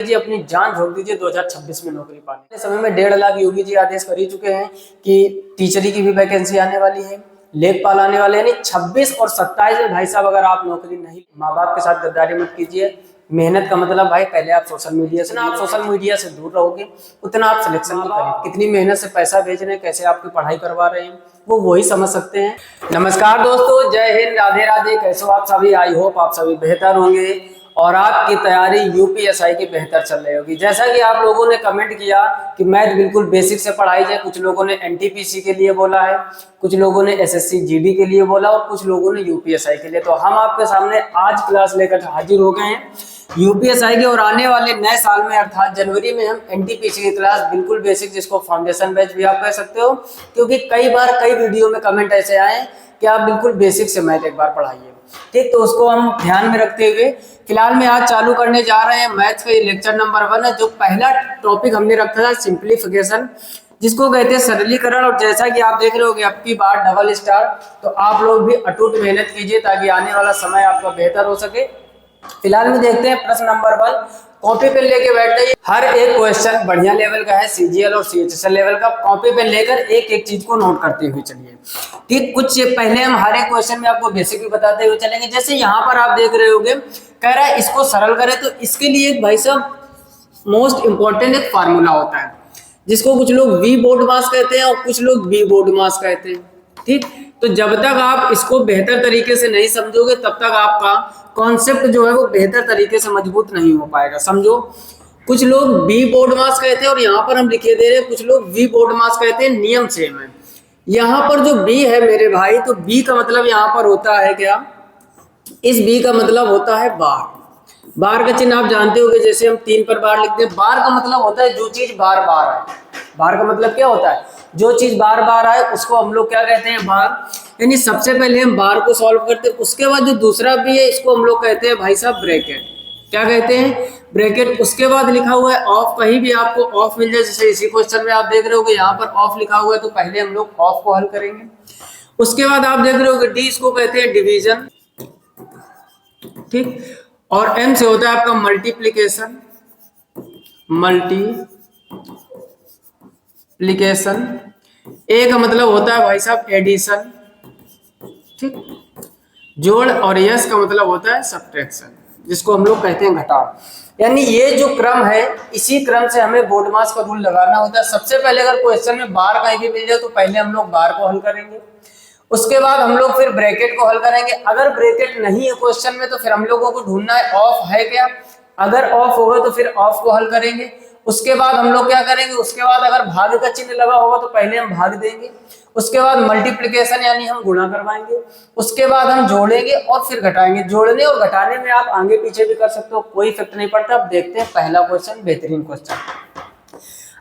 जी अपनी जान झोंक दीजिए 2026 में नौकरी पाने। इस समय में 1.5 लाख योगी जी आदेश कर ही चुके हैं कि टीचरी की भी वैकेंसी आने वाली है, लेखपाल आने वाले हैं। यानी 26 और 27 में भाई साहब अगर आप नौकरी नहीं, माँ बाप के साथ गद्दारी मत कीजिए। मेहनत का मतलब भाई पहले आप सोशल मीडिया से दूर रहोगे उतना आप सिलेक्शन की करें। कितनी मेहनत से पैसा भेज रहे हैं, कैसे आपकी पढ़ाई करवा रहे हैं, वो वही समझ सकते हैं। नमस्कार दोस्तों, जय हिंद, राधे राधे। कैसे हो आप सभी? आई होप आप सभी बेहतर होंगे और आपकी तैयारी यूपीएसआई की बेहतर चल रही होगी। जैसा कि आप लोगों ने कमेंट किया कि मैथ बिल्कुल बेसिक से पढ़ाई जाए, कुछ लोगों ने एनटीपीसी के लिए बोला है, कुछ लोगों ने एसएससी जीडी के लिए बोला और कुछ लोगों ने यूपीएसआई के लिए। तो हम आपके सामने आज क्लास लेकर हाजिर हो गए हैं यूपीएसआई के। और आने वाले नए साल में अर्थात जनवरी में हम एनटीपीसी की क्लास बिल्कुल बेसिक, जिसको फाउंडेशन बैच भी आप कह सकते हो, क्योंकि कई बार कई वीडियो में कमेंट ऐसे आए कि आप बिल्कुल बेसिक से मैथ एक बार पढ़ाइए। ठीक, तो उसको हम ध्यान में रखते हुए फिलहाल में आज चालू करने जा रहे हैं मैथ्स का। ये लेक्चर नंबर 1 है। जो पहला टॉपिक हमने रखा था सिंप्लीफिकेशन, जिसको कहते हैं सरलीकरण। और जैसा कि आप देख रहे होगे अब की बार डबल स्टार, तो आप लोग भी अटूट मेहनत कीजिए ताकि आने वाला समय आपका बेहतर हो सके। फिलहाल में देखते हैं प्रश्न नंबर 1। कॉपी पेन लेके बैठ जाइए। हर एक क्वेश्चन बढ़िया लेवल का है, सीजीएल और सीएचएसएल लेवल का। कॉपी पेन लेकर एक एक चीज को नोट करते हुए चलिए। ठीक, कुछ पहले हम हर एक क्वेश्चन में आपको बेसिक भी बताते हुए चलेंगे। जैसे यहाँ पर आप देख रहे होंगे, कह रहा है इसको सरल करें, तो इसके लिए एक भाई साहब मोस्ट इंपॉर्टेंट एक फार्मूला होता है, जिसको कुछ लोग वी बोर्ड मास कहते हैं और कुछ लोग बी बोर्ड मास कहते हैं। ठीक, तो जब तक आप इसको बेहतर तरीके से नहीं समझोगे तब तक आपका कॉन्सेप्ट जो है वो बेहतर तरीके से मजबूत नहीं हो पाएगा। समझो, कुछ लोग बी बोर्ड मास कहते हैं और यहाँ पर हम लिखे दे रहे हैं कुछ लोग वी बोर्ड मास कहते हैं। नियम सेम है। यहाँ पर जो बी है मेरे भाई, तो बी का मतलब यहाँ पर होता है क्या? इस बी का मतलब होता है बार। बार का चिन्ह आप जानते होंगे, जैसे हम 3 पर बार लिखते हैं। बार का मतलब होता है जो चीज बार बार है। बार का मतलब क्या होता है? जो चीज बार बार आए उसको हम लोग क्या कहते हैं? बार। यानी सबसे पहले हम बार को सॉल्व करते हैं, उसके बाद जो दूसरा भी है इसको हम लोग कहते हैं भाई साहब ब्रैकेट। क्या कहते हैं? ब्रैकेट। उसके बाद लिखा हुआ है ऑफ। कहीं भी आपको ऑफ मिल जाए, जैसे इसी क्वेश्चन में आप देख रहे होगे यहाँ पर ऑफ लिखा हुआ है, तो पहले हम लोग ऑफ को हल करेंगे। उसके बाद आप देख रहे होगे डी, इसको कहते हैं डिवीजन। ठीक, और एम से होता है आपका मल्टीप्लीकेशन। ए का मतलब होता है भाई साहब एडिशन। ठीक, जोड़। और यस का मतलब होता है सब्ट्रैक्शन, जिसको हम लोग कहते हैं घटाव। यानी ये जो क्रम है, इसी क्रम से हमें बोर्ड मास का रूल लगाना होता है। सबसे पहले अगर क्वेश्चन में बार कहीं भी मिल जाए तो पहले हम लोग बार को हल करेंगे, उसके बाद हम लोग फिर ब्रैकेट को हल करेंगे। अगर ब्रैकेट नहीं है क्वेश्चन में तो फिर हम लोगों को ढूंढना है ऑफ है क्या। अगर ऑफ होगा तो फिर ऑफ को हल करेंगे। उसके बाद हम लोग क्या करेंगे? उसके बाद अगर भाग का चिन्ह लगा होगा तो पहले हम भाग देंगे। उसके बाद मल्टीप्लिकेशन यानी हम गुणा करवाएंगे। उसके बाद हम जोड़ेंगे और फिर घटाएंगे। जोड़ने और घटाने में आप आगे पीछे भी कर सकते हो, कोई इफेक्ट नहीं पड़ता। अब देखते हैं पहला क्वेश्चन, बेहतरीन क्वेश्चन।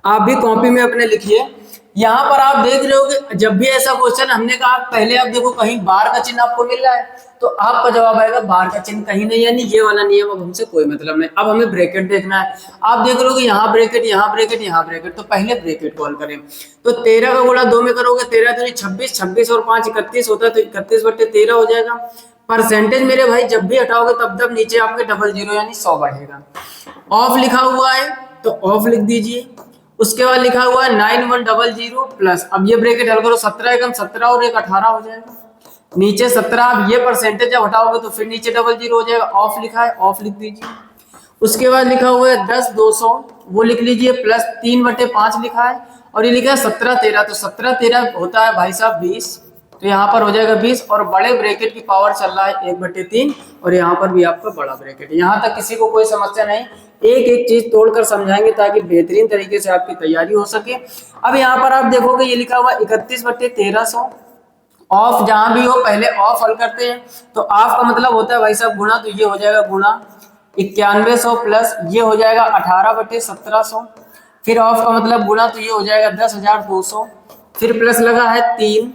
आप भी कॉपी में अपने लिखिए। यहाँ पर आप देख रहे हो कि जब भी ऐसा क्वेश्चन हमने कहा पहले आप देखो कहीं बार का चिन्ह आपको मिल रहा है, तो आपका जवाब आएगा बार का चिन्ह कहीं नहीं। यानी ये वाला नियम अब हमसे कोई मतलब नहीं। अब हमें ब्रैकेट देखना है। आप देख रहे हो कि यहाँ ब्रैकेट, यहाँ ब्रैकेट, यहाँ ब्रैकेट, तो पहले ब्रैकेट को हल करें। तो 13 का गुणा 2 में करोगे, 13 दूनी 26, 26 और 5 31 होता है, तो 31/13 हो जाएगा। परसेंटेज मेरे भाई जब भी हटाओगे तब तब नीचे आपके डबल जीरो यानी 100 बढ़ेगा। ऑफ लिखा हुआ है तो ऑफ लिख दीजिए। उसके बाद लिखा हुआ है 9100 प्लस, अब ये ब्रैकेट हल करो, 17 एकम 17 और 1 18 हो जाएगा। नीचे 17, अब ये परसेंटेज जब हटाओगे तो फिर नीचे डबल जीरो हो जाएगा। ऑफ लिखा है, ऑफ लिख दीजिए। उसके बाद लिखा हुआ है 10 200, वो लिख लीजिए, प्लस 3/5 लिखा है और ये लिखा है 17 13, तो 17 13 होता है भाई साहब 20, तो यहाँ पर हो जाएगा 20। और बड़े ब्रैकेट की पावर चल रहा है 1/3 और यहाँ पर भी आपका बड़ा ब्रैकेट। यहाँ तक किसी को कोई समस्या नहीं, एक एक चीज तोड़कर समझाएंगे ताकि बेहतरीन तरीके से आपकी तैयारी हो सके। अब यहाँ पर आप देखोगे ये लिखा हुआ 31/1300। ऑफ जहां भी हो पहले ऑफ हल करते हैं, तो ऑफ का मतलब होता है भाई साहब गुणा, तो ये हो जाएगा गुणा 9100 प्लस ये हो जाएगा 18/1700। फिर ऑफ का मतलब गुणा, तो ये हो जाएगा 10,200। फिर प्लस लगा है 3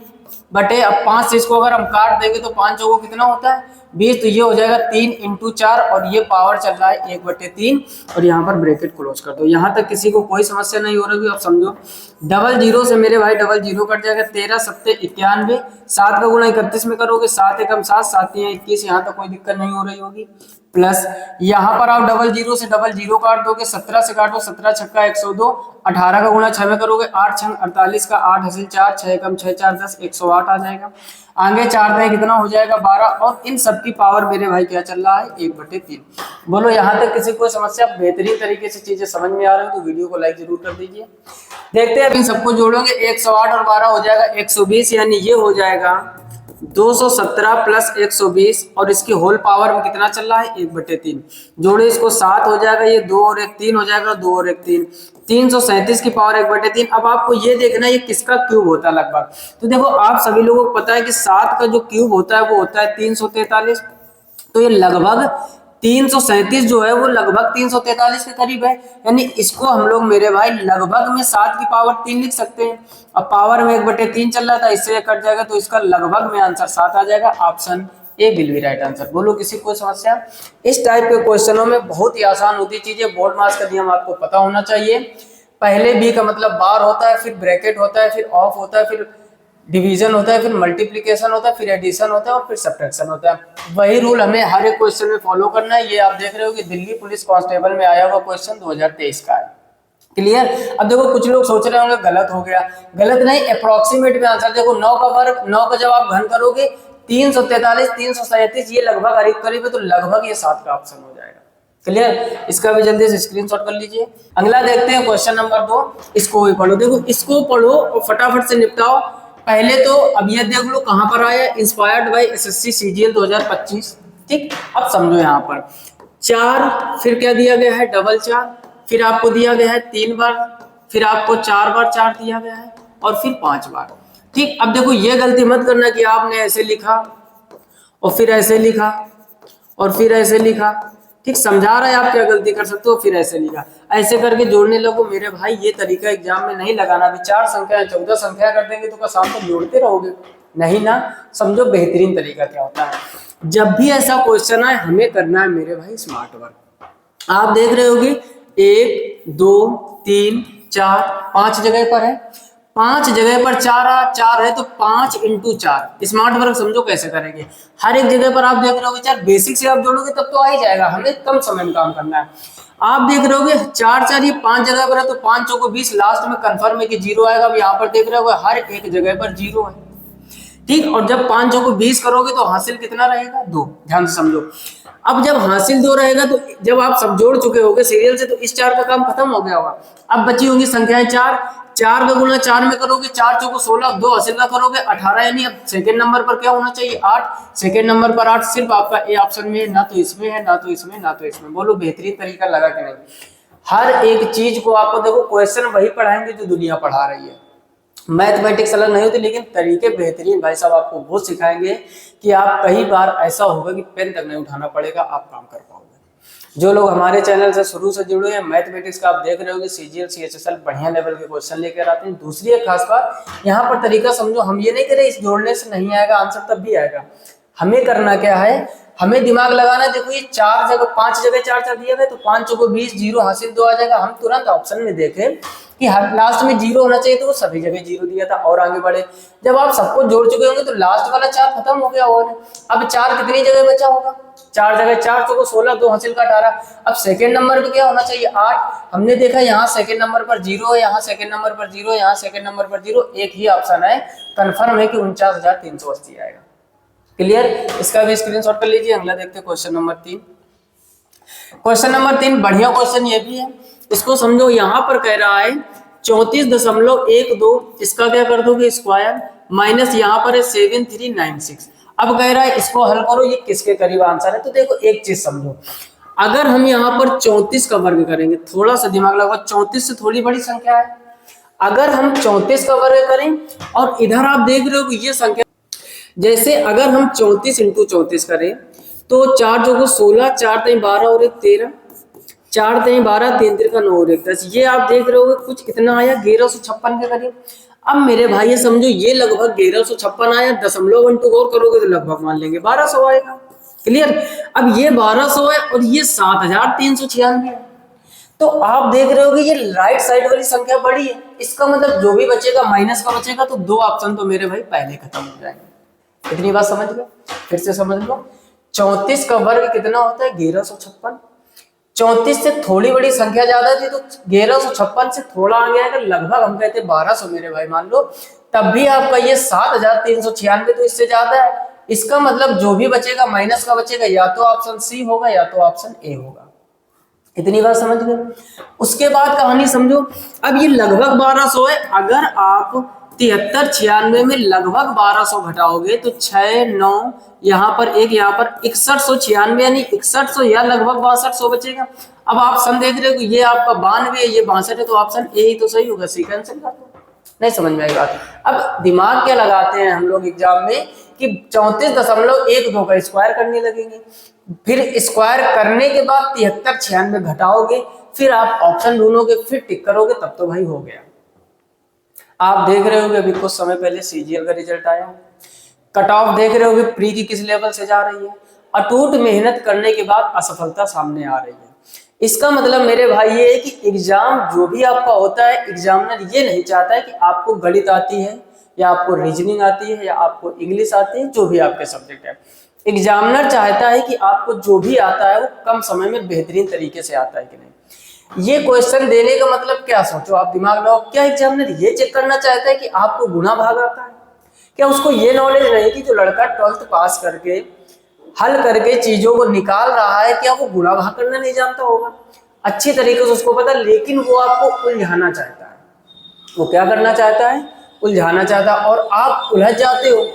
बटे, अब 5 से इसको अगर हम काट देंगे तो 5 चौको कितना होता है 20, तो ये हो जाएगा 3 × 4 और ये पावर चल रहा है 1/3 और यहाँ पर ब्रैकेट क्लोज कर दो। यहाँ तक किसी को कोई समस्या नहीं हो रही, अब समझो। डबल जीरो से मेरे भाई डबल जीरो कट जाएगा, 13 7 91, 7 का गुणा 31 में करोगे, 7 एकम 7, 7 3 21, यहाँ तक कोई दिक्कत नहीं हो रही होगी। प्लस यहाँ पर आप डबल जीरो से डबल जीरो काट दोगे, 17 से काटो, 17 छक्का 102, 18 का गुणा 6 में करोगे, 8 छंग 48 का 8 हासिल 4, 6 एकम 6 4 10, 108 आ जाएगा। आगे 4 तय कितना हो जाएगा 12, और इन सब की पावर मेरे भाई क्या चल रहा है 1/3। बोलो यहाँ तक किसी को समस्या? बेहतरीन तरीके से चीजें समझ में आ रही है तो वीडियो को लाइक जरूर कर दीजिए। देखते हैं इन सबको जोड़ोगे, 108 और 12 हो जाएगा 120, यानी ये हो जाएगा 217 प्लस 120, और इसकी होल पावर में कितना चल रहा है 1/3। जोड़े इसको 7 हो जाएगा, ये 2 और 1 3 हो जाएगा, 2 और 1 3, 337 की पावर 1/3। अब आपको ये देखना है ये किसका क्यूब होता है लगभग। तो देखो आप सभी लोगों को पता है कि 7 का जो क्यूब होता है वो होता है 343, तो ये लगभग 337 जो है वो लगभग 343 के करीब है, यानी इसको हम लोग मेरे भाई लगभग में 7 की पावर 3 लिख सकते हैं। अब पावर में 1/3 चल रहा था, इससे कट जाएगा तो इसका लगभग में आंसर 7 आ जाएगा। Option A will be right answer. बोलो किसी को समस्या? इस टाइप के क्वेश्चनों में बहुत ही आसान होती चीजें, बोर्ड मार्क्स का नियम आपको पता होना चाहिए। पहले बी का मतलब बार होता है, फिर ब्रैकेट होता है, फिर ऑफ होता है, फिर डिवीजन होता है, फिर मल्टीप्लिकेशन होता है, फिर एडिशन होता है और फिर सब्ट्रैक्शन होता है। वही रूल हमें हर एक क्वेश्चन में फॉलो करना है। ये आप देख रहे हो कि दिल्ली पुलिस कांस्टेबल में आया हुआ क्वेश्चन 2023 का है। क्लियर? अब देखो कुछ लोग सोच रहे होंगे गलत हो गया, गलत नहीं, अप्रोक्सीमेट में आंसर देखो। 9 का वर्ग, 9 का जब आप घन करोगे 343, 337, ये लगभग करीब करीब है, तो लगभग ये 7 का ऑप्शन हो जाएगा। क्लियर? इसका भी जल्दी से स्क्रीनशॉट कर लीजिए। अगला देखते हैं क्वेश्चन नंबर 2, इसको भी पढ़ो। देखो इसको पढ़ो और फटाफट से निपटाओ। पहले तो अब ये देख लो कहां पर आया, इंस्पायर्ड बाय एसएससी सीजीएल 2025। ठीक, अब समझो यहाँ पर 4, फिर क्या दिया गया है डबल 4, फिर आपको दिया गया है 3 बार, फिर आपको 4 बार 4 दिया गया है और फिर 5 बार। ठीक, अब देखो ये गलती मत करना कि आपने ऐसे लिखा और फिर ऐसे लिखा और फिर ऐसे लिखा। ठीक, समझा रहा है आप क्या गलती कर सकते हो, फिर ऐसे लिखा, ऐसे करके जोड़ने लगो मेरे भाई। ये तरीका एग्जाम में नहीं लगाना। अभी 4 संख्या 14 संख्या कर देंगे तो क्या शाम तक जोड़ते रहोगे? नहीं ना। समझो बेहतरीन तरीका क्या होता है। जब भी ऐसा क्वेश्चन आए हमें करना है मेरे भाई स्मार्ट वर्क। आप देख रहे होगे 1 2 3 4 5 जगह पर है, 5 जगह पर 4 है तो 5 × 4 स्मार्ट वर्क समझो कैसे करेंगे। हर एक जगह पर आप देख रहे होगे 4, बेसिक से आप जोड़ोगे तब तो आ ही जाएगा, हमें कम समय में काम करना है। आप देख रहे होगे 4 4 ये 5 जगह पर है तो 5 चौको 20, लास्ट में कंफर्म है कि 0 आएगा। अब यहाँ पर देख रहे होगे हर एक जगह पर 0 है। ठीक, और जब 5 चौको 20 करोगे तो हासिल कितना रहेगा 2। ध्यान से समझो। अब जब हासिल 2 रहेगा तो जब आप सब जोड़ चुके होगे सीरियल से तो इस 4 का काम खत्म हो गया होगा। अब बची होंगी संख्याएं 4, 4 का गुणा 4 में करोगे, 4 चौको 16, 2 हासिल का करोगे 18, यानी अब सेकंड नंबर पर क्या होना चाहिए 8, सेकंड नंबर पर 8 सिर्फ आपका ए ऑप्शन में है, ना तो इसमें है, ना तो इसमें, ना तो इसमें। बोलो बेहतरीन तरीका लगा कि नहीं? हर एक चीज को आपको देखो क्वेश्चन वही पढ़ाएंगे जो दुनिया पढ़ा रही है। मैथमेटिक्स अलग नहीं होती, लेकिन तरीके बेहतरीन भाई साहब आपको वो सिखाएंगे कि आप कई बार ऐसा होगा कि पेन तक नहीं उठाना पड़ेगा, आप काम कर पाओगे। जो लोग हमारे चैनल से शुरू से जुड़े हैं मैथमेटिक्स का, आप देख रहे हो कि सीजीएल सीएचएसएल बढ़िया लेवल के क्वेश्चन लेकर आते हैं। दूसरी एक खास बात यहाँ पर तरीका समझो, हम ये नहीं करें इस जोड़ने से नहीं आएगा आंसर, तब भी आएगा। हमें करना क्या है, हमें दिमाग लगाना है। देखो ये 4 जगह 5 जगह 4 4 दिया गया तो 5 चौको 20, 0 हासिल 2 आ जाएगा। हम तुरंत ऑप्शन में देखें कि हर लास्ट में 0 होना चाहिए तो वो सभी जगह 0 दिया था और आगे बढ़े। जब आप सबको जोड़ चुके होंगे तो लास्ट वाला 4 खत्म हो गया होगा। अब 4 कितनी जगह बचा होगा, 4 जगह 4 चौको 16, 2 हासिल का 18। अब सेकंड नंबर पे क्या होना चाहिए 8। हमने देखा यहाँ सेकंड नंबर पर 0 है, यहाँ सेकंड नंबर पर 0, यहाँ सेकंड नंबर पर 0, एक ही ऑप्शन है, कंफर्म है कि 49,380 आएगा। क्लियर? इसका भी स्क्रीनशॉट कर लीजिए। अगला देखते हैं क्वेश्चन नंबर 3। क्वेश्चन नंबर 3 बढ़िया क्वेश्चन ये भी है, इसको समझो। यहाँ पर कह रहा है 34.12, इसका क्या कर दोगे स्क्वायर, माइनस यहाँ पर है 7396। अब कह रहा है इसको हल करो, ये किसके करीब आंसर है। तो देखो एक चीज समझो, अगर हम यहाँ पर 34 का वर्ग करेंगे, थोड़ा सा दिमाग लगाओ, 34 से थोड़ी बड़ी संख्या है। अगर हम 34 का वर्ग करें और इधर आप देख रहे हो कि ये संख्या, जैसे अगर हम 34 × 34 करें तो 4 चौको 16, 4 3 12 और 1 13, 4 3 12, 3 3 का 9 और 1 10। ये आप देख रहे हो कुछ कितना आया 1156 के करीब। अब मेरे भाई ये समझो ये लगभग 1156 आया, दशमलव 1 2 और करोगे तो लगभग मान लेंगे 1200 आएगा। क्लियर। अब ये 1200 है और ये 7396 है, तो आप देख रहे हो कि ये राइट साइड वाली संख्या बड़ी है, इसका मतलब जो भी बचेगा माइनस का बचेगा, तो दो ऑप्शन तो मेरे भाई पहले खत्म हो जाएंगे। इतनी बात समझ गए, फिर से समझ लो। 34 का वर्ग कितना होता है? 1156। 34 से थोड़ी बड़ी संख्या ज्यादा थी तो 1156 से थोड़ा आगे आएगा, लगभग हम कहते 1200 मेरे भाई मान लो, तब भी आपका ये 7396 तो इससे ज्यादा है। इसका मतलब जो भी बचेगा माइनस का बचेगा, या तो ऑप्शन सी होगा या तो ऑप्शन ए होगा। इतनी बात समझ गए। उसके बाद कहानी समझो। अब ये लगभग 1200 है, अगर आप 7396 में लगभग 1200 घटाओगे तो 6 9 यहाँ पर एक, यहाँ पर 6196 यानी 6100 या लगभग 6200 बचेगा। अब आप ऑप्शन देख रहे हो कि ये आपका 92 है, ये 62 है, तो ऑप्शन ए ही तो सही होगा, सी कैंसिल कर दो। नहीं समझ में आई बात। अब दिमाग क्या लगाते हैं हम लोग एग्जाम में कि 34.12 का स्क्वायर करने लगेंगे, फिर स्क्वायर करने के बाद 7396 घटाओगे, फिर आप ऑप्शन ढूंढोगे, फिर टिक करोगे, तब तो भाई हो गया। आप देख रहे होगे अभी कुछ समय पहले सीजीएल का रिजल्ट आया, कट ऑफ देख रहे होगे प्री की किस लेवल से जा रही है। अटूट मेहनत करने के बाद असफलता सामने आ रही है। इसका मतलब मेरे भाई ये है कि एग्जाम जो भी आपका होता है, एग्जामिनर ये नहीं चाहता है कि आपको गणित आती है या आपको रीजनिंग आती है या आपको इंग्लिश आती है, जो भी आपके सब्जेक्ट है। एग्जामिनर चाहता है कि आपको जो भी आता है वो कम समय में बेहतरीन तरीके से आता है कि नहीं। ये क्वेश्चन देने का मतलब क्या, सोचो आप, दिमाग लगाओ, क्या एग्जामिनर ये चेक करना चाहता है कि आपको गुणा भाग आता है? क्या उसको ये नॉलेज नहीं कि जो लड़का 12th पास करके हल करके चीजों को निकाल रहा है, क्या वो गुणा भाग करना नहीं जानता होगा? अच्छी तरीके से उसको पता, लेकिन वो आपको उलझाना चाहता है। वो क्या करना चाहता है? उलझाना चाहता है, और आप उलझ जाते हो।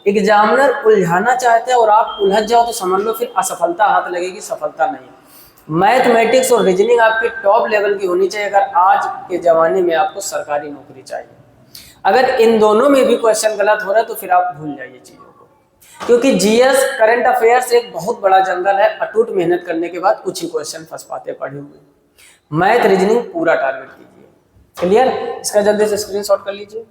एग्जामिनर उलझाना चाहते हैं और आप उलझ जाओ तो समझ लो फिर असफलता हाथ लगेगी, सफलता नहीं। मैथमेटिक्स और रीजनिंग आपकी टॉप लेवल की होनी चाहिए अगर आज के जमाने में आपको सरकारी नौकरी चाहिए। अगर इन दोनों में भी क्वेश्चन गलत हो रहा है तो फिर आप भूल जाइए चीजों को, क्योंकि जीएस करंट अफेयर्स एक बहुत बड़ा जंगल है। अटूट मेहनत करने के बाद कुछ ही क्वेश्चन फंस पाते पढ़े हुए। मैथ रीजनिंग पूरा टारगेट कीजिए। क्लियर? इसका जल्दी से स्क्रीनशॉट कर लीजिए।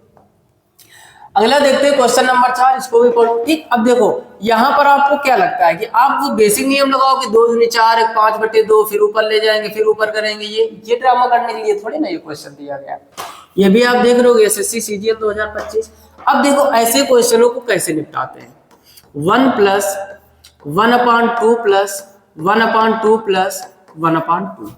अगला देखते हैं क्वेश्चन नंबर 4, इसको भी पढ़ो। ठीक, अब देखो यहाँ पर आपको क्या लगता है कि आप वो बेसिक नियम लगाओ कि 2 दूनी 4 1 5/2, फिर ऊपर ले जाएंगे, फिर ऊपर करेंगे। ये ड्रामा करने के लिए थोड़ी ना ये क्वेश्चन दिया गया। ये भी आप देख रहे हो एसएससी सीजीएल 2025। अब देखो ऐसे क्वेश्चनों को कैसे निपटाते हैं। 1 + 1/2 + 1/2 + 1/2।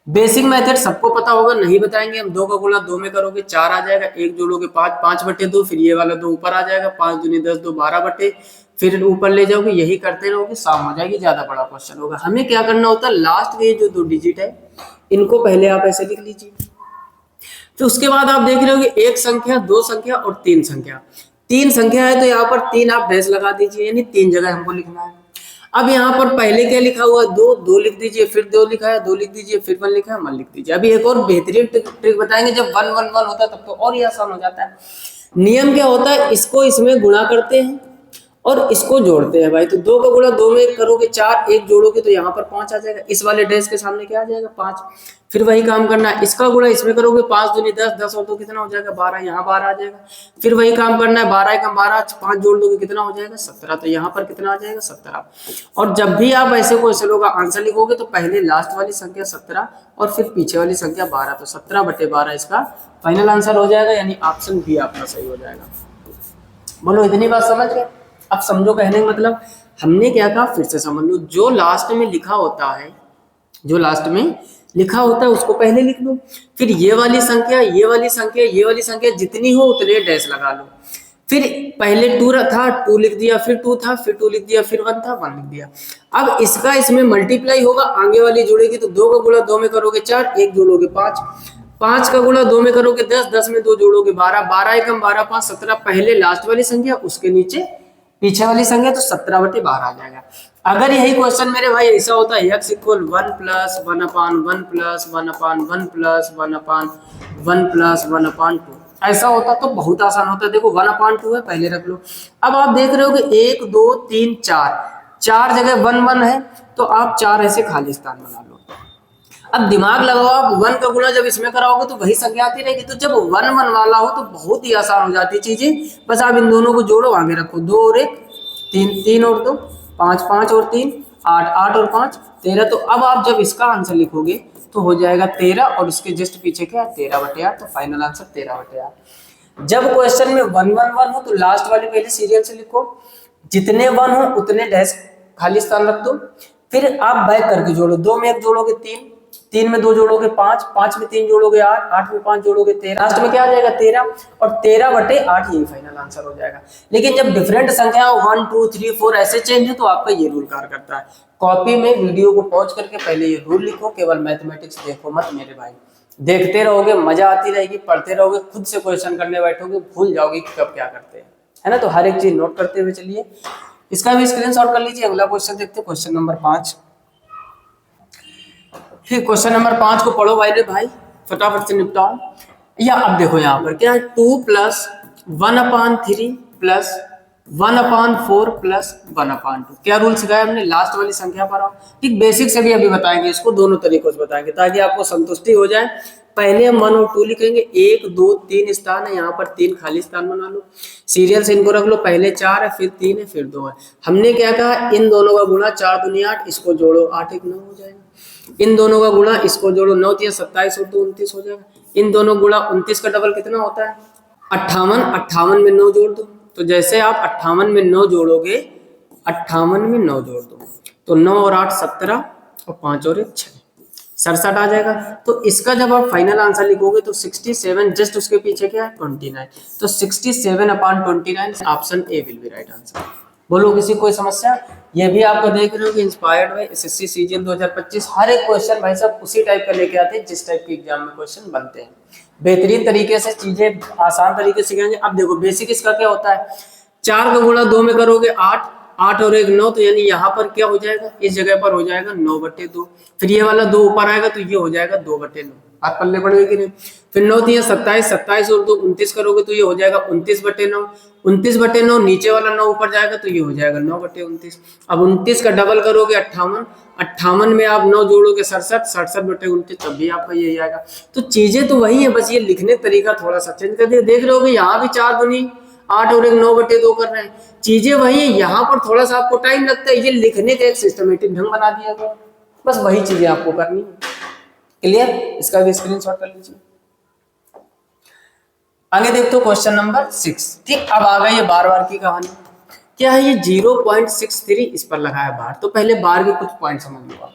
बेसिक मेथड सबको पता होगा, नहीं बताएंगे हम। 2 का गुणा 2 में करोगे 4 आ जाएगा, 1 जोड़ोगे 5 5/2, फिर ये वाला 2 ऊपर आ जाएगा, 5 दूनी 10 2 12/, फिर ऊपर ले जाओगे, यही करते रहोगे, शाम हो जाएगी। ज्यादा बड़ा क्वेश्चन होगा। हमें क्या करना होता है, लास्ट के जो 2 डिजिट है इनको पहले आप ऐसे लिख लीजिए। फिर उसके बाद आप देख रहे होगे 1 संख्या 2 संख्या और 3 संख्या। 3 संख्या है तो यहाँ पर 3 आप डैश लगा दीजिए, यानी 3 जगह हमको लिखना है। अब यहाँ पर पहले क्या लिखा हुआ है, 2 लिख दीजिए, फिर 2 लिखा है, 2 लिख दीजिए, फिर 1 लिखा है, 1 लिख दीजिए। अभी एक और बेहतरीन ट्रिक बताएंगे, जब 1 1 1 होता है तब तो और ही आसान हो जाता है। नियम क्या होता है, इसको इसमें गुणा करते हैं और इसको जोड़ते हैं भाई। तो 2 का गुणा 2 में करोगे 4, 1 जोड़ोगे तो यहाँ पर 5 आ जाएगा। इस वाले डैश के सामने क्या आ जाएगा, 5। फिर वही काम करना है, इसका गुणा इसमें करोगे, 5 दूनी 10, 10 और 2 कितना हो जाएगा, 12, यहाँ 12 आ जाएगा। फिर वही काम करना है, 12 × 12, 5 जोड़ दोगे कितना हो जाएगा, 17। तो यहाँ पर कितना आ जाएगा, 17। और जब भी आप ऐसे क्वेश्चनों का आंसर लिखोगे तो पहले लास्ट वाली संख्या 17 और फिर पीछे वाली संख्या 12। तो 17/12 इसका फाइनल आंसर हो जाएगा, यानी ऑप्शन बी आपका सही हो जाएगा। बोलो, इतनी बात समझ गए? अब समझो कहने का मतलब हमने क्या कहा, फिर से समझ लो। जो लास्ट में लिखा होता है, जो लास्ट में लिखा होता है उसको पहले लिख लो, फिर ये वाली संख्या, ये वाली संख्या, ये वाली संख्या जितनी हो उतने डैश लगा लो। फिर पहले 2 था, 2 लिख दिया, फिर 2 था, फिर 2 लिख दिया, फिर 1 था, 1 लिख दिया। अब इसका इसमें मल्टीप्लाई होगा, आगे वाली जुड़ेगी तो 2 का गुणा 2 में करोगे 4, 1 जोड़ोगे 5, 5 का गुणा 2 में करोगे 10, 10 में 2 जोड़ोगे 12, 12 × 12 5 17। पहले लास्ट वाली संख्या, उसके नीचे पीछे वाली संख्या, तो 17/12 आ जाएगा। अगर यही क्वेश्चन मेरे भाई ऐसा होता है, x = 1 + 1/1 + 1/1 + 1/1 + 1/2 ऐसा होता तो बहुत आसान होता है। देखो 1/2 है, पहले रख लो। अब आप देख रहे हो कि 1 2 3 4 जगह 1 1 है, तो आप 4 ऐसे खाली स्थान बना लो। अब दिमाग लगाओ, आप 1 का गुणा जब इसमें कराओगे तो वही संख्या आती रहेगी। तो जब 1 1 वाला हो तो बहुत ही आसान हो जाती है चीजें। बस आप इन दोनों को जोड़ो, आगे रखो, 2 और 1 3, 3 और 2 5 5 और 3 8 8 और 5 13। तो अब आप जब इसका आंसर लिखोगे तो हो जाएगा 13 और इसके जस्ट पीछे क्या है 13/8। तो फाइनल आंसर 13/8। जब क्वेश्चन में 1 1 1 हो तो लास्ट वाली पहले सीरियल से लिखो, जितने 1 हो उतने डैश खाली स्थान रख दो, फिर आप बैक करके जोड़ो। 2 में 1 जोड़ोगे 3, 3 में 2 जोड़ोगे 5, 5 में 3 जोड़ोगे 8, 8 में 5 जोड़ोगे 13, लास्ट में क्या आ जाएगा 13 और 13/8 यही फाइनल आंसर हो जाएगा। लेकिन जब डिफरेंट संख्या 1 2 3 4 ऐसे चेंज है तो आपका ये रूल कार्य करता है। कॉपी में वीडियो को पॉज करके पहले ये रूल लिखो, केवल मैथमेटिक्स देखो मत मेरे भाई। देखते रहोगे मजा आती रहेगी, पढ़ते रहोगे, खुद से क्वेश्चन करने बैठोगे भूल जाओगे कि कब क्या करते हैं, है ना। तो हर एक चीज नोट करते हुए चलिए। इसका भी स्क्रीनशॉट कर लीजिए। अगला क्वेश्चन देखते हैं, क्वेश्चन नंबर 5। फिर क्वेश्चन नंबर 5 को पढ़ो भाई, फटाफट से निपटाओ। या अब देखो यहाँ पर क्या है 2 + 1/3 + 1/4 + 1/2। क्या रूल सिखाया हमने, लास्ट वाली संख्या पर आओ। ठीक बेसिक से भी अभी बताएंगे, इसको दोनों तरीकों से बताएंगे ताकि आपको संतुष्टि हो जाए। पहले हम 1 और 2 लिखेंगे, 1 2 3 स्थान है, यहाँ पर 3 खाली स्थान बना लो, सीरियल से इनको रख लो। पहले 4 है, फिर 3 है, फिर 2 है। हमने क्या कहा, इन दोनों का गुणा 4 दूनी 8, इसको जोड़ो 8 1 9 हो जाएगा। इन दोनों का गुणा, इसको जोड़ो 9 3 27 और 2 29 हो जाएगा। इन दोनों गुणा 29 का डबल कितना होता है 58, 58 में 9 जोड़ दो। तो जैसे आप 58 में 9 जोड़ोगे, 58 में 9 जोड़ दो तो 9 और 8 17 और 5 और 1 6 67 आ जाएगा। तो इसका जब आप फाइनल आंसर लिखोगे तो 67, जस्ट उसके पीछे क्या है 29। तो 67/29 option A will be right answer. बोलो किसी कोई समस्या। ये भी आपको देख रहे हो कि इंस्पायर्ड बाय एसएससी सीजीएल 2025 हर एक क्वेश्चन भाई साहब उसी टाइप का लेके आते हैं जिस टाइप के एग्जाम में क्वेश्चन बनते हैं। बेहतरीन तरीके से चीजें आसान तरीके से सिखाएंगे। अब देखो बेसिक इसका क्या होता है, 4 का गुणा 2 में करोगे 8, 8 और 1 9, तो यानी यहाँ पर क्या हो जाएगा, इस जगह पर हो जाएगा 9/2। फिर ये वाला 2 ऊपर आएगा तो ये हो जाएगा 2/9। आप पल्ले पड़ेगी कि नहीं। फिर 9 3 27, 27 और 2 29 करोगे तो ये हो जाएगा 29/9। 29/9 नीचे वाला 9 ऊपर जाएगा तो ये हो जाएगा 9/29। अब 29 का डबल करोगे 58, 58 में आप 9 जोड़ोगे 67, 67/29 तब भी आपका यही आएगा। तो चीजें तो वही है, बस ये लिखने तरीका थोड़ा सा चेंज कर दिया। देख रहे हो कि यहाँ भी 4 दूनी 8 और 1 9/2 कर रहे हैं, चीजें वही है। यहाँ पर थोड़ा सा आपको टाइम लगता है, ये लिखने का एक सिस्टमेटिक ढंग बना दिया गया, बस वही चीजें आपको करनी है। क्लियर। इसका भी स्क्रीनशॉट कर लीजिए। आगे देखते हो क्वेश्चन नंबर 6। ठीक, अब आ गई ये बार की कहानी। क्या है ये 0.63 इस पर लगा है बार। तो पहले बार के कुछ पॉइंट समझ लो।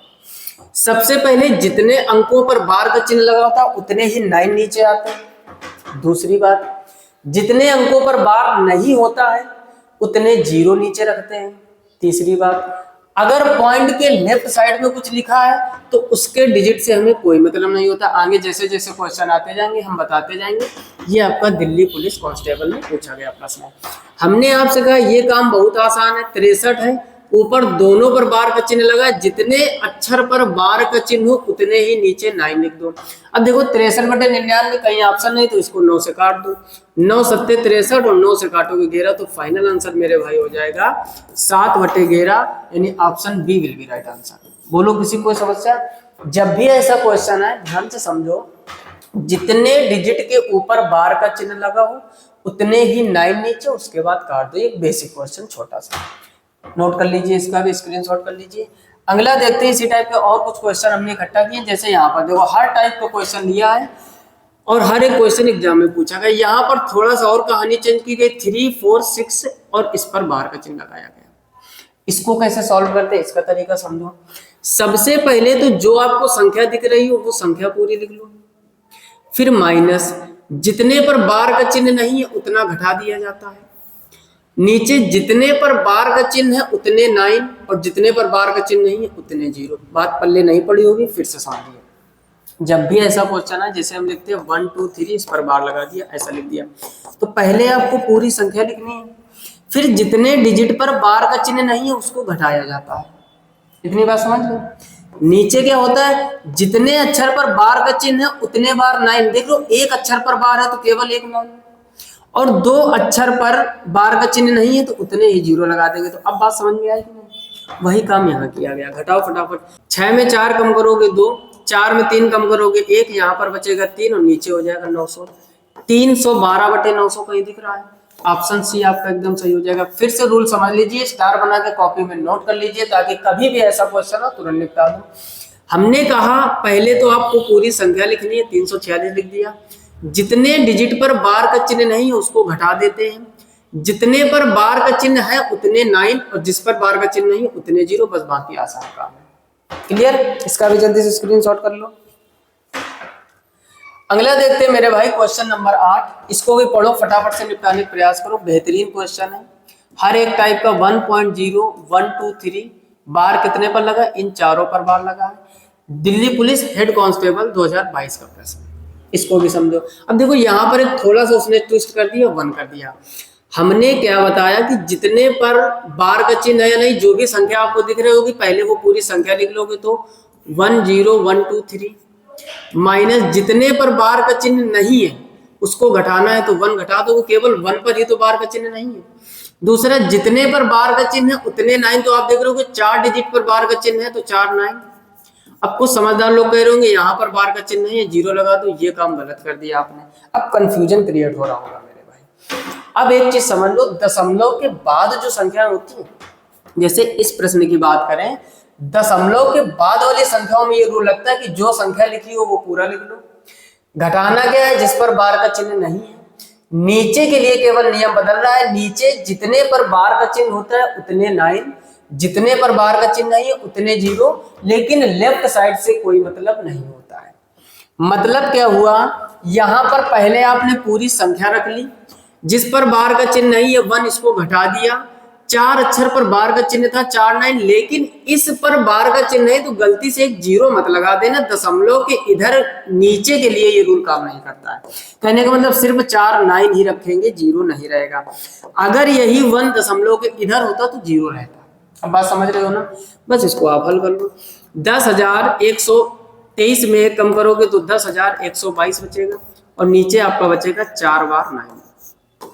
सबसे पहले जितने अंकों पर बार का चिन्ह लगा होता उतने ही 9 नीचे आते हैं। दूसरी बात, जितने अंकों पर बार नहीं होता है उतने 0 नीचे रखते हैं। तीसरी बात, अगर पॉइंट के लेफ्ट साइड में कुछ लिखा है तो उसके डिजिट से हमें कोई मतलब नहीं होता। आगे जैसे जैसे क्वेश्चन आते जाएंगे हम बताते जाएंगे। ये आपका दिल्ली पुलिस कांस्टेबल में पूछा गया प्रश्न है। हमने आपसे कहा ये काम बहुत आसान है। 63 है, ऊपर दोनों पर बार का चिन्ह लगा है, जितने अक्षर पर बार का चिन्ह हो उतने ही नीचे 9 लिख दो। अब देखो 63/99 कहीं ऑप्शन नहीं तो इसको 9 से काट दो। 9 7 63 और 9 से काटोगे 11 तो फाइनल आंसर मेरे भाई हो जाएगा 7/11, यानी option B will be right answer. बोलो किसी कोई समस्या। जब भी ऐसा क्वेश्चन है ध्यान से समझो, जितने डिजिट के ऊपर बार का चिन्ह लगा हो उतने ही 9 नीचे, उसके बाद काट दो। एक बेसिक क्वेश्चन छोटा सा नोट कर लीजिए, इसका भी स्क्रीनशॉट कर लीजिए। अगला देखते हैं इसी टाइप के और कुछ क्वेश्चन हमने इकट्ठा किए। जैसे यहाँ पर देखो हर टाइप का क्वेश्चन लिया है और हर एक क्वेश्चन एग्जाम में पूछा गया। यहाँ पर थोड़ा सा और कहानी चेंज की गई, 3 4 6 और इस पर बार का चिन्ह लगाया गया। इसको कैसे सॉल्व करते हैं इसका तरीका समझो। सबसे पहले तो जो आपको संख्या दिख रही हो वो संख्या पूरी लिख लो, फिर माइनस, जितने पर बार का चिन्ह नहीं है उतना घटा दिया जाता है। नीचे जितने पर बार का चिन्ह है उतने 9 और जितने पर बार का चिन्ह नहीं है उतने 0। बात पल्ले नहीं पड़ी होगी, फिर से समझिए। जब भी ऐसा क्वेश्चन है जैसे हम लिखते हैं 1 2 3 इस पर बार लगा दिया, ऐसा लिख दिया, तो पहले आपको पूरी संख्या लिखनी है, फिर जितने डिजिट पर बार का चिन्ह नहीं है उसको घटाया जाता है। इतनी बात समझ लो। नीचे क्या होता है, जितने अक्षर पर बार का चिन्ह है उतने बार 9। देख लो एक अक्षर पर बार है तो केवल एक 9, और 2 अक्षर पर बार का चिन्ह नहीं है तो उतने ही 0 लगा देंगे। तो अब बात समझ में आई कि नहीं। वही काम यहाँ किया गया। घटाओ फटाफट। 6 में 4 कम करोगे 2, 4 में 3 कम करोगे 1, यहाँ पर बचेगा 3 और नीचे हो जाएगा 900। 312/900 कहीं दिख रहा है। ऑप्शन सी आपका एकदम सही हो जाएगा। फिर से रूल समझ लीजिए, स्टार बना के कॉपी में नोट कर लीजिए ताकि कभी भी ऐसा क्वेश्चन हो तुरंत निपटा दो। हमने कहा पहले तो आपको पूरी संख्या लिखनी है, 346 लिख दिया। जितने डिजिट पर बार का चिन्ह नहीं है उसको घटा देते हैं, जितने पर बार का चिन्ह है उतने 9 और जिस पर बार का चिन्ह नहीं है उतने 0, बस बाकी आसान काम है। क्लियर? इसका भी जल्दी से स्क्रीनशॉट कर लो। अगला देखते हैं मेरे भाई क्वेश्चन नंबर 8। इसको भी पढ़ो, फटाफट से निपटाने का प्रयास करो, बेहतरीन क्वेश्चन है। हर एक टाइप का 1.0 1 2 3 बार कितने पर लगा? इन चारों पर बार लगा है। दिल्ली पुलिस हेड कांस्टेबल 2022 का प्रश्न, इसको भी समझो। अब देखो यहाँ पर एक थोड़ा सा उसने ट्विस्ट कर दिया, 1 कर दिया। हमने क्या बताया कि जितने पर बार का चिन्ह है या नहीं, जो भी संख्या आपको दिख रही होगी पहले वो पूरी संख्या लिख लोगे, तो 1 0 1 2 3 माइनस जितने पर बार का चिन्ह नहीं है उसको घटाना है तो 1 घटा दो, केवल 1 पर ही तो बार का चिन्ह नहीं है। दूसरा, जितने पर बार का चिन्ह है उतने 9, तो आप देख रहे हो कि 4 डिजिट पर बार का चिन्ह है तो 4 9। अब कुछ समझदार लोग कह रहे होंगे यहाँ पर बार का चिन्ह नहीं है, 0 लगा दो, ये काम गलत कर दिया आपने। अब कंफ्यूजन क्रिएट हो रहा होगा मेरे भाई। अब एक चीज समझ लो, दशमलव के बाद जो संख्या होती है, जैसे इस प्रश्न की बात करें, दशमलव के बाद वाली संख्याओं में ये रूल लगता है कि जो संख्या लिखी हो वो पूरा लिख लो। घटाना क्या है? जिस पर बार का चिन्ह नहीं है। नीचे के लिए केवल नियम बदल रहा है, नीचे जितने पर बार का चिन्ह होता है उतने 9, जितने पर बार का चिन्ह नहीं है उतने 0, लेकिन लेफ्ट साइड से कोई मतलब नहीं होता है। मतलब क्या हुआ, यहां पर पहले आपने पूरी संख्या रख ली, जिस पर बार का चिन्ह नहीं है 1, इसको घटा दिया। 4 अक्षर पर बार का चिन्ह था 4 9, लेकिन इस पर बार का चिन्ह है तो गलती से एक 0 मत लगा देना। दशमलव के इधर नीचे के लिए ये रूल काम नहीं करता है। कहने का मतलब सिर्फ 4 9 ही रखेंगे, 0 नहीं रहेगा। अगर यही 1 दशमलव के इधर होता तो 0 रहता। अब बात समझ रहे हो ना? बस इसको आप हल कर लो। 10,123 में कम करोगे तो 10,122 बचेगा और नीचे आपका बचेगा 4 बार 9,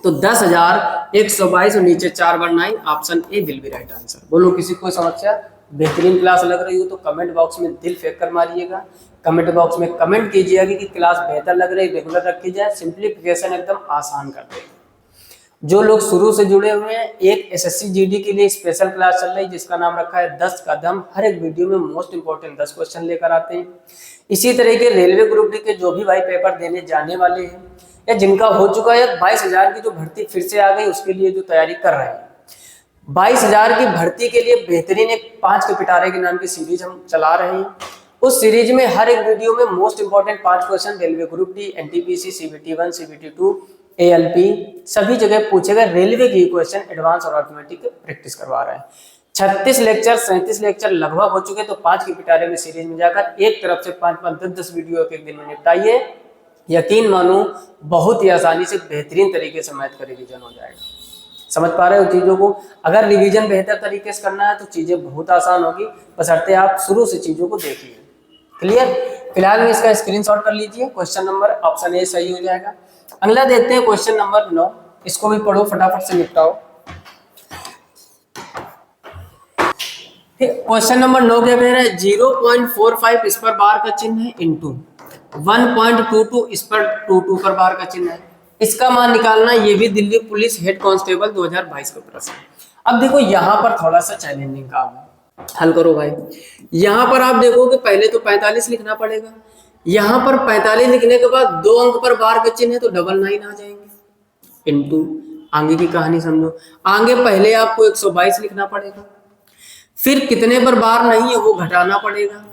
तो 10,122 और नीचे 4 बार 9, option A will be right answer. बोलो किसी को समस्या? बेहतरीन क्लास लग रही हो तो कमेंट बॉक्स में दिल फेंक कर मारिएगा, कमेंट बॉक्स में कमेंट कीजिएगा कि क्लास बेहतर लग रही, रेगुलर रखी जाए, सिंप्लीफिकेशन एकदम आसान कर देगी। जो लोग शुरू से जुड़े हुए हैं, एक एसएससी जीडी के लिए स्पेशल क्लास चल रही है जिसका नाम रखा है 10 का दम। हर एक वीडियो में मोस्ट इंपोर्टेंट 10 क्वेश्चन लेकर आते हैं। इसी तरह के रेलवे ग्रुप डी के जो भी भाई पेपर देने जाने वाले हैं या जिनका हो चुका है, 22,000 की जो भर्ती फिर से आ गई उसके लिए जो तैयारी कर रहे हैं, 22,000 की भर्ती के लिए बेहतरीन एक 5 के पिटारे के नाम की सीरीज हम चला रहे हैं। उस सीरीज में हर एक वीडियो में most important 5 question railway group D, NTPC, CBT 1, CBT 2, ALP सभी जगह पूछे गए रेलवे की क्वेश्चन एडवांस और ऑटोमेटिक प्रैक्टिस करवा रहे हैं। 36 लेक्चर 37 लेक्चर लगभग हो चुके, तो 5 के पिटारे में सीरीज में जाकर एक तरफ से 5-5 10-10 वीडियो एक दिन में निपटाइए। यकीन मानो बहुत ही आसानी से बेहतरीन तरीके से मैथ का रिवीजन हो जाएगा। समझ पा रहे हो चीज़ों को? अगर रिवीजन बेहतर तरीके से करना है तो चीज़ें बहुत आसान होगी, बशर्ते आप शुरू से चीज़ों को देखिए। क्लियर? फिलहाल में इसका स्क्रीनशॉट कर लीजिए। क्वेश्चन नंबर ऑप्शन ए सही हो जाएगा। अगला देखते हैं क्वेश्चन नंबर 9। इसको भी पढ़ो, फटाफट से निपटाओ। क्वेश्चन नंबर 9 क्या कह रहा है? 0.45 इस पर बार का चिन्ह है इंटू 1.22 इस पर 22 पर बार का चिन्ह है, इसका मान निकालना। ये भी दिल्ली पुलिस हेड कांस्टेबल 2022 का प्रश्न। अब देखो यहाँ पर थोड़ा सा चैलेंजिंग काम है, हल करो भाई। यहाँ पर आप देखो कि पहले तो 45 लिखना पड़ेगा, यहाँ पर 45 लिखने के बाद 2 अंक पर बार का चिन्ह है तो 99 आ जाएंगे इंटू, आगे की कहानी समझो। आगे पहले आपको 122 लिखना पड़ेगा, फिर कितने पर बार नहीं है वो घटाना पड़ेगा।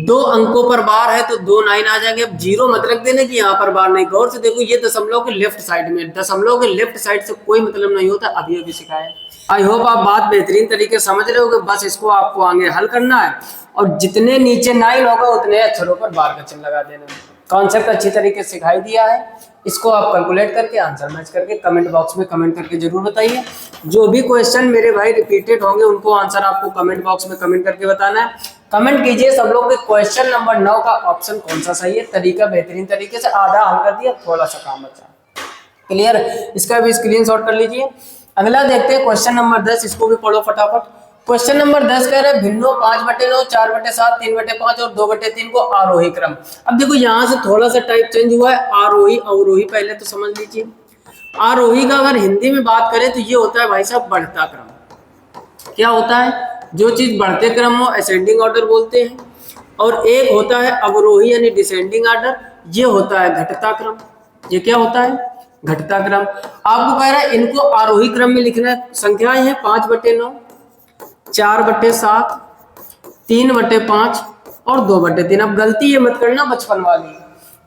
2 अंकों पर बार है तो 2 9 आ जाएंगे। अब 0 मत रख देने कि यहाँ पर बार नहीं। गौर से देखो, ये दशमलव के लेफ्ट साइड में, दशमलव के लेफ्ट साइड से कोई मतलब नहीं होता। अभी अभी सिखाया। आई होप आप बात बेहतरीन तरीके से समझ रहे हो। बस इसको आपको आगे हल करना है और जितने नीचे 9 होगा उतने अक्षरों पर बार का चिन्ह लगा देना। कॉन्सेप्ट अच्छी तरीके से सिखाई दिया है। इसको आप कैलकुलेट करके आंसर मैच करके कमेंट बॉक्स में कमेंट करके जरूर बताइए। जो भी क्वेश्चन मेरे भाई रिपीटेड होंगे उनको आंसर आपको कमेंट बॉक्स में कमेंट करके बताना है। कमेंट कीजिए सब लोग के क्वेश्चन नंबर 9 का ऑप्शन कौन सा सही है। तरीका बेहतरीन तरीके से आधा हल कर दिया, थोड़ा सा काम बचा। क्लियर? इसका भी स्क्रीनशॉट कर लीजिए। अगला देखते हैं क्वेश्चन नंबर 10। इसको भी पढ़ो फटाफट। क्वेश्चन नंबर 10 कह रहे हैं भिन्नो 5/9, 4/7, 3/5 और 2/3 को आरोही क्रम। अब देखो यहाँ से थोड़ा सा टाइप चेंज हुआ है, आरोही अवरोही पहले तो समझ लीजिए। आरोही का अगर हिंदी में बात करें तो ये होता है भाई साहब बढ़ता क्रम। क्या होता है? जो चीज बढ़ते क्रम हो असेंडिंग ऑर्डर बोलते हैं, और एक होता है अवरोही यानी डिसेंडिंग ऑर्डर, ये होता है घटता क्रम। ये क्या होता है? घटता क्रम। आपको कह रहा है इनको आरोही क्रम में लिखना है। संख्याएं हैं 5/9, 4/7, 3/5 और 2/3। अब गलती ये मत करना बचपन वाली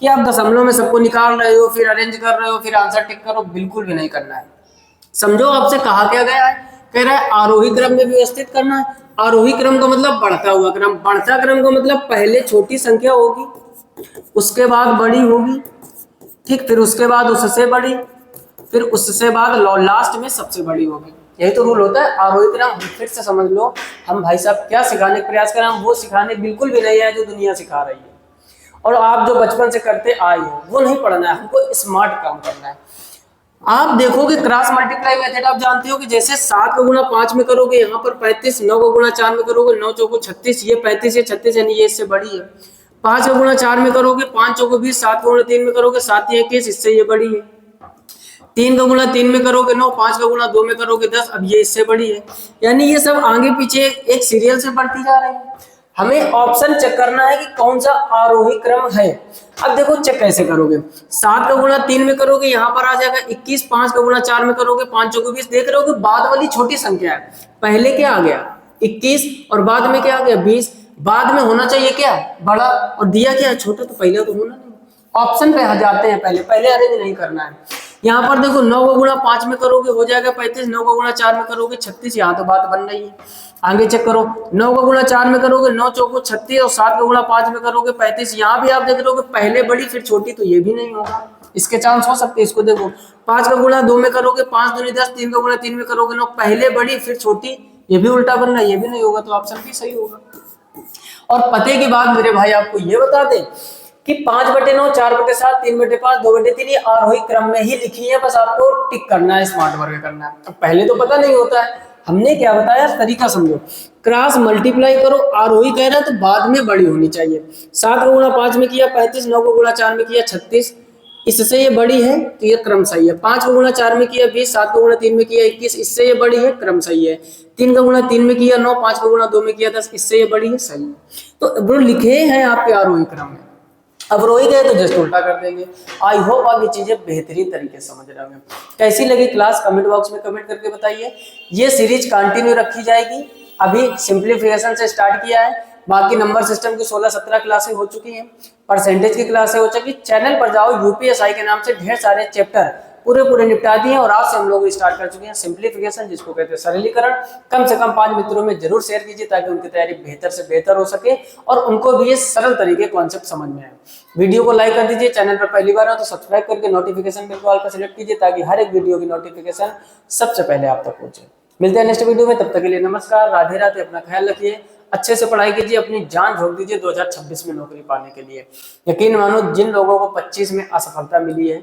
कि आप दशमलव में सबको निकाल रहे हो, फिर अरेंज कर रहे हो, फिर आंसर टिक करो। बिल्कुल भी नहीं करना है। समझो आपसे कहा क्या गया है, कह रहा है आरोही क्रम में व्यवस्थित करना है। आरोही क्रम का मतलब बढ़ता हुआ क्रम, बढ़ता क्रम का मतलब पहले छोटी संख्या होगी, उसके बाद बड़ी होगी, ठीक, फिर उसके बाद उससे बड़ी, फिर उससे बाद लास्ट में सबसे बड़ी होगी। यही तो रूल होता है आरोही क्रम। फिर से समझ लो, हम भाई साहब क्या सिखाने का प्रयास कर रहे हैं, हम वो सिखाने बिल्कुल भी नहीं है जो दुनिया सिखा रही है, और आप जो बचपन से करते आए हो वो नहीं पढ़ना है। हमको स्मार्ट काम करना है। आप देखोगे क्रॉस मल्टीप्लाई मेथड आप जानते हो कि जैसे 7 का गुणा 5 में करोगे यहाँ पर 35, 9 का गुणा 4 में करोगे 9 चौको 36, ये 35 है 36 यानी ये इससे बड़ी है। 5 का गुणा 4 में करोगे 5 चौको 20, 7 का गुणा 3 में करोगे 7 या 21, इससे ये बड़ी है। 3 का गुणा 3 में करोगे 9, 5 का गुणा 2 में करोगे 10, अब ये इससे बड़ी है। यानी ये सब आगे पीछे एक सीरियल से बढ़ती जा रही है। हमें ऑप्शन चेक करना है कि कौन सा आरोही क्रम है। अब देखो चेक कैसे करोगे, 7 का गुणा 3 में करोगे यहाँ पर आ जाएगा 21, 5 का गुणा 4 में करोगे 5 चौको 20। देख रहे हो कि बाद वाली छोटी संख्या है, पहले क्या आ गया 21 और बाद में क्या आ गया 20। बाद में होना चाहिए क्या बड़ा, और दिया क्या है छोटा, तो पहले तो होना नहीं। ऑप्शन पे आ जाते हैं, पहले पहले अरेंज नहीं करना है। यहाँ पर देखो 9 का गुणा 5 में करोगे हो जाएगा 35, 9 का गुणा 4 में करोगे 36, यहाँ तो बात बन रही है। आगे चेक करो, 9 का गुणा 4 में करोगे 9 चौको 36 और 7 का गुणा 5 में करोगे 35। यहाँ भी आप देख रहे हो पहले बड़ी फिर छोटी, तो ये भी नहीं होगा, इसके चांस हो सकते हैं। इसको देखो 5 का गुणा 2 में करोगे 5 दूनी 10, 3 का गुणा 3 में करोगे 9, पहले बड़ी फिर छोटी, ये भी उल्टा बन रहा है, ये भी नहीं होगा, तो ऑप्शन भी सही होगा। और पते की बात मेरे भाई आपको ये बता दें कि 5/9, 4/7, 3/5, 2/3 ये आरोही क्रम में ही लिखी है, बस आपको टिक करना है, स्मार्ट वर्क करना है। अब पहले तो पता नहीं होता है, हमने क्या बताया तरीका समझो। क्रॉस मल्टीप्लाई करो, आरोही कह रहा है तो बाद में बड़ी होनी चाहिए। 7 का गुणा 5 में किया 35, 9 का गुणा 4 में किया 36, इससे ये बड़ी है तो ये क्रम सही है। 5 का गुणा 4 में किया 20, 7 का गुणा 3 में किया 21, इससे ये बड़ी है, क्रम सही है। 3 का गुणा 3 में किया 9, 5 का गुणा 2 में किया 10, इससे ये बड़ी है, सही है। तो ब्रो लिखे हैं आपके आरोही क्रम में, अवरोही गए तो जस्ट उल्टा कर देंगे। आई होप आप ये चीजें बेहतरीन तरीके से समझ रहे होंगे। कैसी लगी क्लास कमेंट बॉक्स में कमेंट करके बताइए। ये सीरीज कंटिन्यू रखी जाएगी, अभी सिंप्लीफिकेशन से स्टार्ट किया है, बाकी नंबर सिस्टम की 16-17 क्लासें हो चुकी हैं, परसेंटेज की क्लासें हो चुकी। चैनल पर जाओ, यूपीएसआई के नाम से ढेर सारे चैप्टर पूरे निपटा दिए, और आज से हम लोग स्टार्ट कर चुके हैं सिंप्लीफिकेशन, जिसको कहते हैं सरलीकरण। कम से कम 5 मित्रों में जरूर शेयर कीजिए ताकि उनकी तैयारी बेहतर से बेहतर हो सके और उनको भी ये सरल तरीके कॉन्सेप्ट समझ में आए। वीडियो को लाइक कर दीजिए, चैनल पर पहली बार हो तो सब्सक्राइब करके नोटिफिकेशन बिल को ऑल पर सिलेक्ट कीजिए ताकि हर एक वीडियो की नोटिफिकेशन सबसे पहले आप तक पहुंचे। मिलते हैं नेक्स्ट वीडियो में, तब तक के लिए नमस्कार, राधे राधे, अपना ख्याल रखिए, अच्छे से पढ़ाई कीजिए, अपनी जान झोंक दीजिए 2026 में नौकरी पाने के लिए। यकीन मानो जिन लोगों को 25 में असफलता मिली है,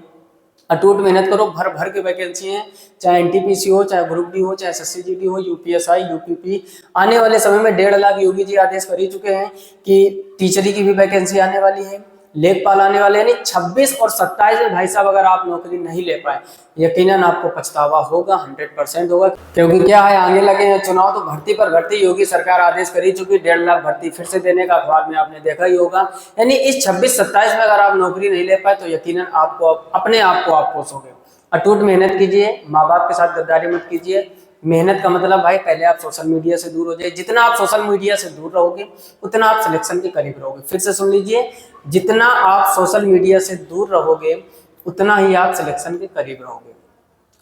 अटूट मेहनत करो, भर भर के वैकेंसी हैं, चाहे एनटीपीसी हो, चाहे ग्रुप डी हो, चाहे एसएससीजीडी हो, यूपीएसआई, यूपीपी। आने वाले समय में 1.5 लाख योगी जी आदेश कर ही चुके हैं कि टीचरी की भी वैकेंसी आने वाली है, लेखपाल आने वाले, यानी 26 और 27 में भाई साहब अगर आप नौकरी नहीं ले पाए यकीनन आपको पछतावा होगा, 100% होगा। क्योंकि क्या है, आने लगे हैं चुनाव, तो भर्ती पर भर्ती योगी सरकार आदेश कर ही चुकी, 1.5 लाख भर्ती फिर से देने का अखबार में आपने देखा ही होगा। यानी इस 26-27 में अगर आप नौकरी नहीं ले पाए तो यकीनन आपको अपने आप को आप कोसोगे। अटूट मेहनत कीजिए, माँ बाप के साथ गद्दारी मत कीजिए। मेहनत का मतलब भाई पहले आप सोशल मीडिया से दूर हो जाए, जितना आप सोशल मीडिया से दूर रहोगे उतना आप सिलेक्शन के करीब रहोगे। फिर से सुन लीजिए, जितना आप सोशल मीडिया से दूर रहोगे उतना ही आप सिलेक्शन के करीब रहोगे।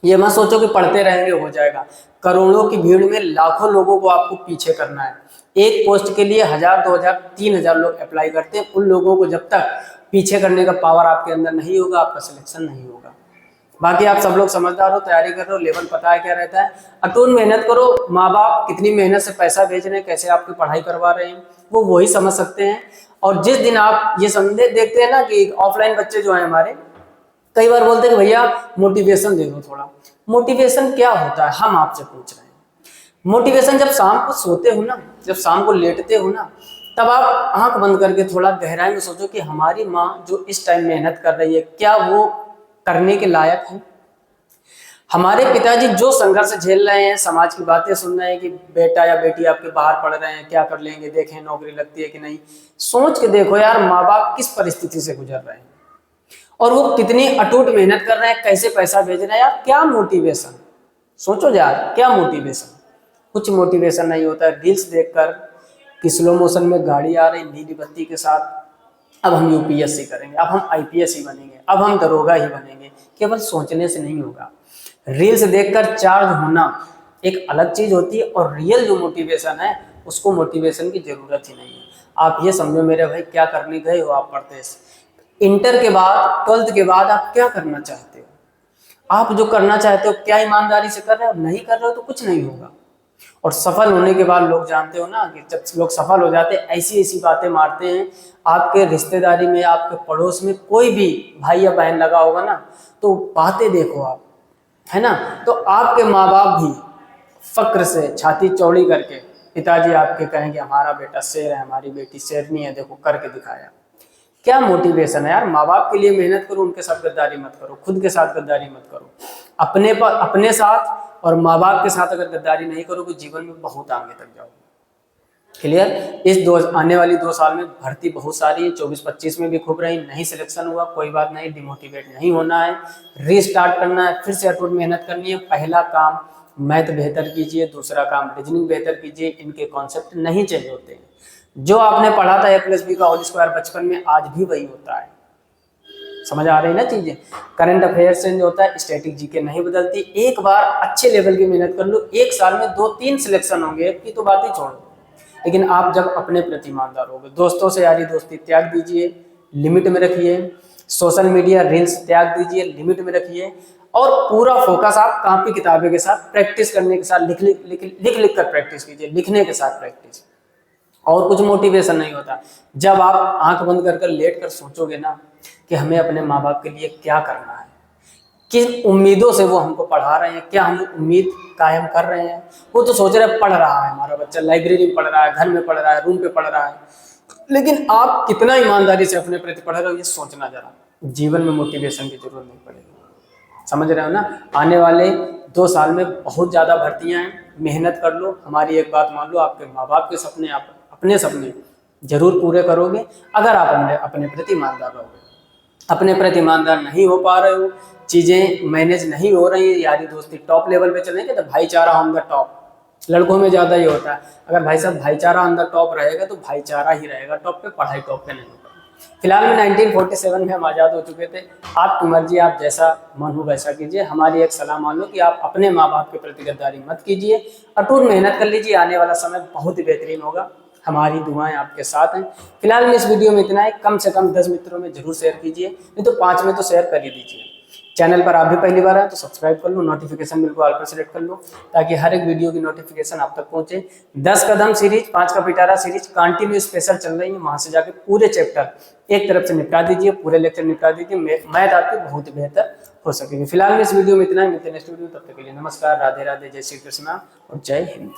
ये मत सोचो कि पढ़ते रहेंगे हो जाएगा। करोड़ों की भीड़ में लाखों लोगों को आपको पीछे करना है। एक पोस्ट के लिए 1000, 2000, 3000 लोग अप्लाई करते हैं। उन लोगों को जब तक पीछे करने का पावर आपके अंदर नहीं होगा, आपका सिलेक्शन नहीं होगा। बाकी आप सब लोग समझदार हो, तैयारी कर रहे हो, लेवल पता है क्या रहता है। अटूट मेहनत करो, माँ बाप कितनी मेहनत से पैसा भेज रहे हैं, कैसे आपकी पढ़ाई करवा रहे हैं, वो वही समझ सकते हैं। और जिस दिन आप ये समझे देखते हैं ना कि ऑफलाइन बच्चे जो है हमारे, कई बार बोलते हैं कि भैया मोटिवेशन दे दो थोड़ा। मोटिवेशन क्या होता है हम आपसे पूछ रहे हैं। मोटिवेशन जब शाम को सोते हो ना, जब शाम को लेटते हो ना, तब आप आंख बंद करके थोड़ा गहराई में सोचो कि हमारी माँ जो इस टाइम मेहनत कर रही है क्या वो करने के लायक है। हमारे पिताजी जो संघर्ष झेल रहे हैं, समाज की बातें सुन रहे हैं कि बेटा या बेटी आपके बाहर पढ़ रहे हैं, क्या कर लेंगे, देखें नौकरी लगती है कि नहीं। सोच के देखो यार, माँ बाप किस परिस्थिति से गुजर रहे हैं और वो कितनी अटूट मेहनत कर रहे हैं, कैसे पैसा भेज रहे हैं यार। क्या मोटिवेशन, सोचो यार, क्या मोटिवेशन। कुछ मोटिवेशन नहीं होता है। रील्स देखकर कि स्लो मोशन में गाड़ी आ रही नीली बत्ती के साथ, अब हम यूपीएससी करेंगे, अब हम आईपीएस ही बनेंगे, अब हम दरोगा ही बनेंगे, केवल सोचने से नहीं होगा। रील्स देखकर चार्ज होना एक अलग चीज होती है और रियल जो मोटिवेशन है उसको मोटिवेशन की जरूरत ही नहीं है। आप ये समझो मेरे भाई, क्या करने गए हो आप पढ़ते से, इंटर के बाद 12th के बाद आप क्या करना चाहते हो? आप जो करना चाहते हो क्या ईमानदारी से कर रहे हो? नहीं कर रहे हो तो कुछ नहीं होगा। और सफल होने के बाद लोग जानते हो ना कि जब लोग सफल हो जाते हैं ऐसी ऐसी बातें मारते हैं। आपके रिश्तेदारी में, आपके पड़ोस में कोई भी भाई या बहन लगा होगा ना, तो बातें देखो आप, है ना। तो आपके माँ बाप भी फक्र से छाती चौड़ी करके पिताजी आपके कहेंगे हमारा बेटा शेर है, हमारी बेटी शेरनी है, देखो करके दिखाया। क्या मोटिवेशन है यार। माँ बाप के लिए मेहनत करो, उनके साथ गद्दारी मत करो, खुद के साथ गद्दारी मत करो। अपने साथ और माँ बाप के साथ अगर गद्दारी नहीं करोगे जीवन में बहुत आगे तक जाओगे। क्लियर। आने वाली 2 साल में भर्ती बहुत सारी है, 24-25 में भी खूब रही, नहीं सिलेक्शन हुआ कोई बात नहीं, डिमोटिवेट नहीं होना है, रीस्टार्ट करना है, फिर से अटूट मेहनत करनी है। पहला काम मैथ बेहतर कीजिए, दूसरा काम रीजनिंग बेहतर कीजिए। इनके कॉन्सेप्ट नहीं चेंज होते हैं। जो आपने पढ़ा था a+b का होल स्क्वायर बचपन में, आज भी वही होता है। समझ आ रही ना चीजें। करंट अफेयर्स चेंज होता है, स्टैटिक जीके नहीं बदलती। एक बार अच्छे लेवल की मेहनत कर लो, 1 साल में 2-3 सिलेक्शन होंगे, की तो बात ही छोड़ो। लेकिन आप जब अपने प्रति ईमानदार होगे, दोस्तों से यारी दोस्ती त्याग दीजिए, लिमिट में रखिए। सोशल मीडिया रील्स त्याग दीजिए, लिमिट में रखिए। और पूरा फोकस आप कॉपी किताबें के साथ प्रैक्टिस करने के साथ लिख कर प्रैक्टिस कीजिए, लिखने के साथ प्रैक्टिस। और कुछ मोटिवेशन नहीं होता। जब आप आंख बंद कर लेट कर सोचोगे ना कि हमें अपने माँ बाप के लिए क्या करना है, किन उम्मीदों से वो हमको पढ़ा रहे हैं, क्या हम उम्मीद कायम कर रहे हैं। वो तो सोच रहे पढ़ रहा है हमारा बच्चा, लाइब्रेरी में पढ़ रहा है, घर में पढ़ रहा है, रूम पे पढ़ रहा है, लेकिन आप कितना ईमानदारी से अपने प्रति पढ़ रहे हो ये सोचना जरा। जीवन में मोटिवेशन की जरूरत नहीं पड़ेगी। समझ रहे हो ना। आने वाले 2 साल में बहुत ज़्यादा भर्तियां हैं, मेहनत कर लो। हमारी एक बात मान लो, आपके माँ बाप के सपने आप अपने सपने जरूर पूरे करोगे अगर आप अपने प्रति ईमानदार रहोगे। अपने प्रति ईमानदार नहीं हो पा रहे हो, चीज़ें मैनेज नहीं हो रही है, यारी दोस्ती टॉप लेवल पे चलेंगे तो भाईचारा ऑन द टॉप। लड़कों में ज़्यादा ही होता है। अगर भाई साहब भाईचारा ऑन द टॉप रहेगा तो भाईचारा ही रहेगा टॉप पे, पढ़ाई टॉप पे नहीं होगा। फिलहाल में 1947 में हम आज़ाद हो चुके थे। आपकी मर्जी, आप जैसा मन हो वैसा कीजिए। हमारी एक सलाह मान लो कि आप अपने माँ बाप के प्रति गद्दारी मत कीजिए, अटूट मेहनत कर लीजिए। आने वाला समय बहुत ही बेहतरीन होगा। हमारी दुआएं आपके साथ हैं। फिलहाल में इस वीडियो में इतना है। कम से कम 10 मित्रों में जरूर शेयर कीजिए, नहीं तो 5 में तो शेयर कर ही दीजिए। चैनल पर आप भी पहली बार आए तो सब्सक्राइब कर लो, नोटिफिकेशन बिल को ऑल पर सेलेक्ट कर लो ताकि हर एक वीडियो की नोटिफिकेशन आप तक पहुंचे। 10 कदम सीरीज, 5 का पिटारा सीरीज कंटिन्यू स्पेशल चल रही है। वहां से जाके पूरे चैप्टर एक तरफ से निपटा दीजिए, पूरे लेक्चर निपटा दीजिए। मैथ आपकी बहुत बेहतर हो सकेगी। फिलहाल में इस वीडियो में इतना ही। मिलते हैं नेक्स्ट वीडियो, तब तक के लिए नमस्कार, राधे राधे, जय श्री कृष्णा और जय हिंद।